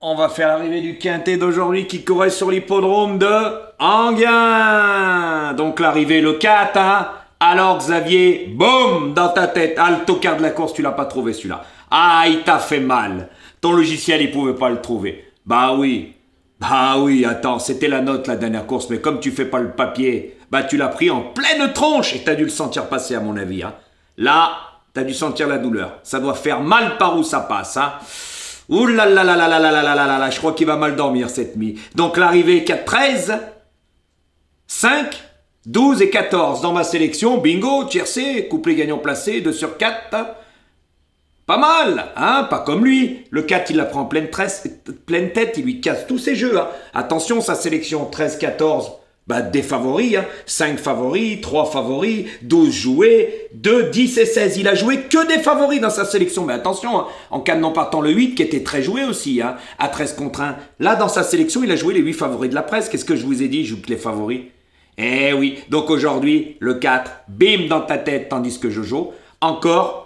On va faire l'arrivée du quintet d'aujourd'hui qui courait sur l'hippodrome de Enghien. Donc l'arrivée le 4, hein. Alors Xavier, boum, dans ta tête. Ah, le tocard de la course, tu l'as pas trouvé celui-là. Ah, il t'a fait mal. Ton logiciel, il pouvait pas le trouver. Bah oui. Bah oui, attends, c'était la note la dernière course, mais comme tu fais pas le papier, bah tu l'as pris en pleine tronche et t'as dû le sentir passer à mon avis, hein. Là, t'as dû sentir la douleur. Ça doit faire mal par où ça passe, hein. Ouh là là là là là là là là là là là, je crois qu'il va mal dormir cette nuit. Donc l'arrivée 4, 13, 5, 12 et 14 dans ma sélection. Bingo, tiercé, couplet gagnant placé, 2 sur 4. Pas mal, hein, pas comme lui. Le 4, il la prend en pleine tête, il lui casse tous ses jeux, hein. Attention, sa sélection 13, 14, bah, des favoris, hein. 5 favoris, 3 favoris, 12 joués, 2, 10 et 16. Il a joué que des favoris dans sa sélection. Mais attention, hein, en cas de non partant le 8, qui était très joué aussi, hein, à 13 contre 1. Là, dans sa sélection, il a joué les 8 favoris de la presse. Qu'est-ce que je vous ai dit? Je joue que les favoris. Eh oui, donc aujourd'hui, le 4, bim dans ta tête, tandis que Jojo, encore.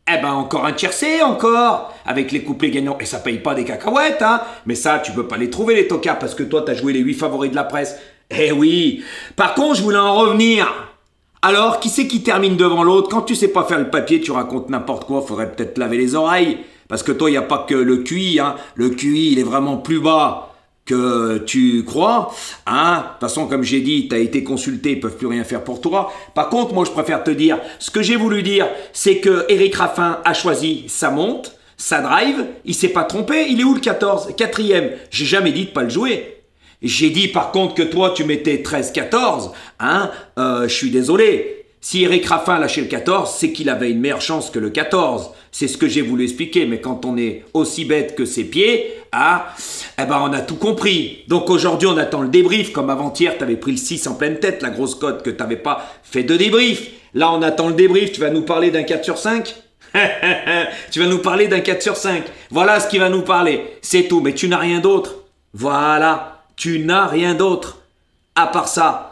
Eh ben encore un tiercé, encore, avec les couplets gagnants. Et ça paye pas des cacahuètes, hein. Mais ça, tu peux pas les trouver, les tocards, parce que toi, t'as joué les 8 favoris de la presse. Eh oui. Par contre, je voulais en revenir. Alors, qui c'est qui termine devant l'autre? Quand tu sais pas faire le papier, tu racontes n'importe quoi, faudrait peut-être laver les oreilles. Parce que toi, il n'y a pas que le QI, hein. Le QI, il est vraiment plus bas que tu crois, hein. De toute façon, comme j'ai dit, tu as été consulté, ils peuvent plus rien faire pour toi. Par contre, moi, je préfère te dire, ce que j'ai voulu dire, c'est que Eric Raffin a choisi sa monte, sa drive, il s'est pas trompé, il est où le 14? Quatrième. J'ai jamais dit de pas le jouer. J'ai dit par contre que toi, tu mettais 13-14, hein, je suis désolé. Si Eric Raffin lâchait le 14, c'est qu'il avait une meilleure chance que le 14. C'est ce que j'ai voulu expliquer, mais quand on est aussi bête que ses pieds, ah, eh ben on a tout compris. Donc aujourd'hui, on attend le débrief, comme avant-hier, tu avais pris le 6 en pleine tête, la grosse cote que tu n'avais pas fait de débrief. Là, on attend le débrief, tu vas nous parler d'un 4 sur 5. Tu vas nous parler d'un 4 sur 5. Voilà ce qui va nous parler, c'est tout, mais tu n'as rien d'autre. Voilà, tu n'as rien d'autre, à part ça.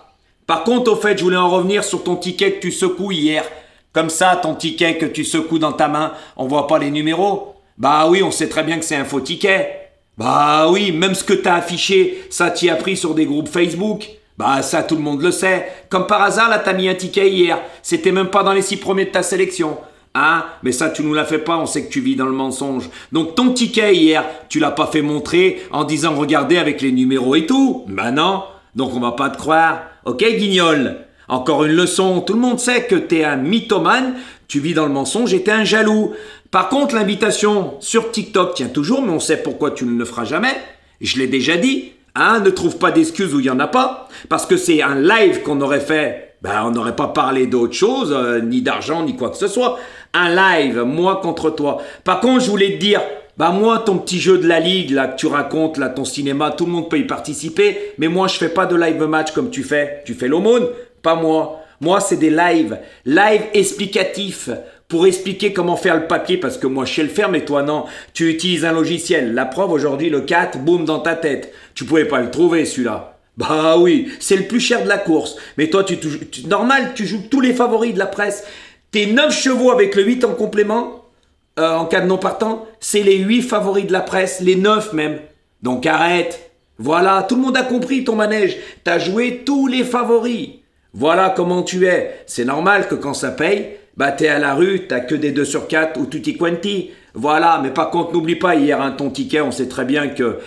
Par contre, au fait, je voulais en revenir sur ton ticket que tu secoues hier. Comme ça, ton ticket que tu secoues dans ta main, on voit pas les numéros. Bah oui, on sait très bien que c'est un faux ticket. Bah oui, même ce que t'as affiché, ça t'y a pris sur des groupes Facebook. Bah ça, tout le monde le sait. Comme par hasard, là, t'as mis un ticket hier. C'était même pas dans les 6 premiers de ta sélection. Hein? Mais ça, tu nous l'as fait pas, on sait que tu vis dans le mensonge. Donc ton ticket hier, tu l'as pas fait montrer en disant regardez avec les numéros et tout. Bah non, donc on va pas te croire. Ok, guignol? Encore une leçon, tout le monde sait que t'es un mythomane, tu vis dans le mensonge et t'es un jaloux. Par contre, l'invitation sur TikTok tient toujours, mais on sait pourquoi tu ne le feras jamais. Je l'ai déjà dit, hein, ne trouve pas d'excuses où il n'y en a pas, parce que c'est un live qu'on aurait fait, ben on n'aurait pas parlé d'autre chose, ni d'argent, ni quoi que ce soit. Un live, moi contre toi. Par contre, je voulais te dire, bah moi, ton petit jeu de la Ligue, là, que tu racontes, là, ton cinéma, tout le monde peut y participer, mais moi, je fais pas de live match comme tu fais. Tu fais l'aumône, pas moi. Moi, c'est des lives explicatifs, pour expliquer comment faire le papier, parce que moi, je sais le faire, mais toi, non. Tu utilises un logiciel. La preuve, aujourd'hui, le 4, boum, dans ta tête. Tu pouvais pas le trouver, celui-là. Bah oui, c'est le plus cher de la course. Mais toi, normal, tu joues tous les favoris de la presse. Tes 9 chevaux avec le 8 en complément, en cas de non partant, c'est les 8 favoris de la presse, les 9 même. Donc arrête. Voilà, tout le monde a compris ton manège. T'as joué tous les favoris. Voilà comment tu es. C'est normal que quand ça paye, bah t'es à la rue, t'as que des 2 sur 4 ou tutti quanti. Voilà, mais par contre, n'oublie pas hier, hein, ton ticket, on sait très bien que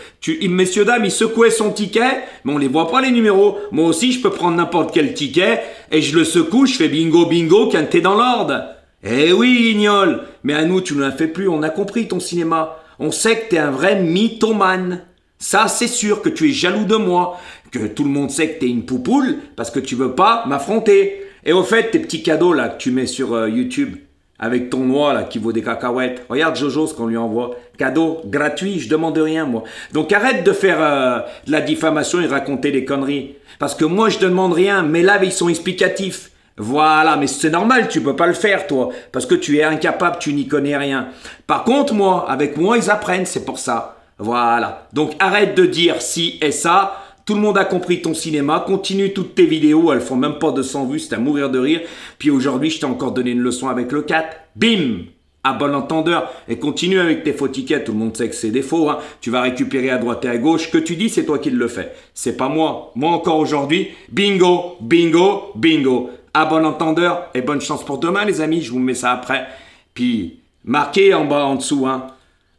messieurs, dames, il secouait son ticket, mais on les voit pas les numéros. Moi aussi, je peux prendre n'importe quel ticket, et je le secoue, je fais bingo, bingo, quand t'es dans l'ordre. Eh oui, Lignol, mais à nous, tu ne l'as fait plus, on a compris ton cinéma. On sait que t'es un vrai mythomane. Ça, c'est sûr que tu es jaloux de moi, que tout le monde sait que t'es une poupoule, parce que tu veux pas m'affronter. Et au fait, tes petits cadeaux là que tu mets sur YouTube, avec ton noix là qui vaut des cacahuètes. Regarde Jojo ce qu'on lui envoie. Cadeau gratuit, je demande rien moi. Donc arrête de faire de la diffamation et raconter des conneries. Parce que moi je demande rien, mais là ils sont explicatifs. Voilà, mais c'est normal, tu peux pas le faire toi, parce que tu es incapable, tu n'y connais rien. Par contre moi, avec moi ils apprennent, c'est pour ça. Voilà. Donc arrête de dire si et ça. Tout le monde a compris ton cinéma. Continue toutes tes vidéos. Elles font même pas 200 vues. C'est à mourir de rire. Puis aujourd'hui, je t'ai encore donné une leçon avec le 4. Bim! À bon entendeur. Et continue avec tes faux tickets. Tout le monde sait que c'est des faux. Hein. Tu vas récupérer à droite et à gauche. Que tu dis, c'est toi qui le fais. C'est pas moi. Moi encore aujourd'hui, bingo, bingo, bingo. À bon entendeur et bonne chance pour demain, les amis. Je vous mets ça après. Puis, marquez en bas, en dessous. Hein.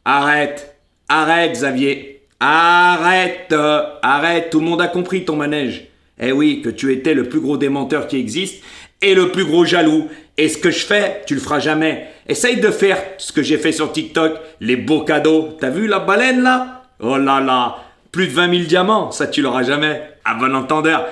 Arrête. Arrête, Xavier. Arrête. Arrête. Tout le monde a compris ton manège. Eh oui, que tu étais le plus gros démenteur qui existe et le plus gros jaloux. Et ce que je fais, tu le feras jamais. Essaye de faire ce que j'ai fait sur TikTok, les beaux cadeaux. T'as vu la baleine là? Oh là là, plus de 20 000 diamants, ça tu l'auras jamais. À bon entendeur.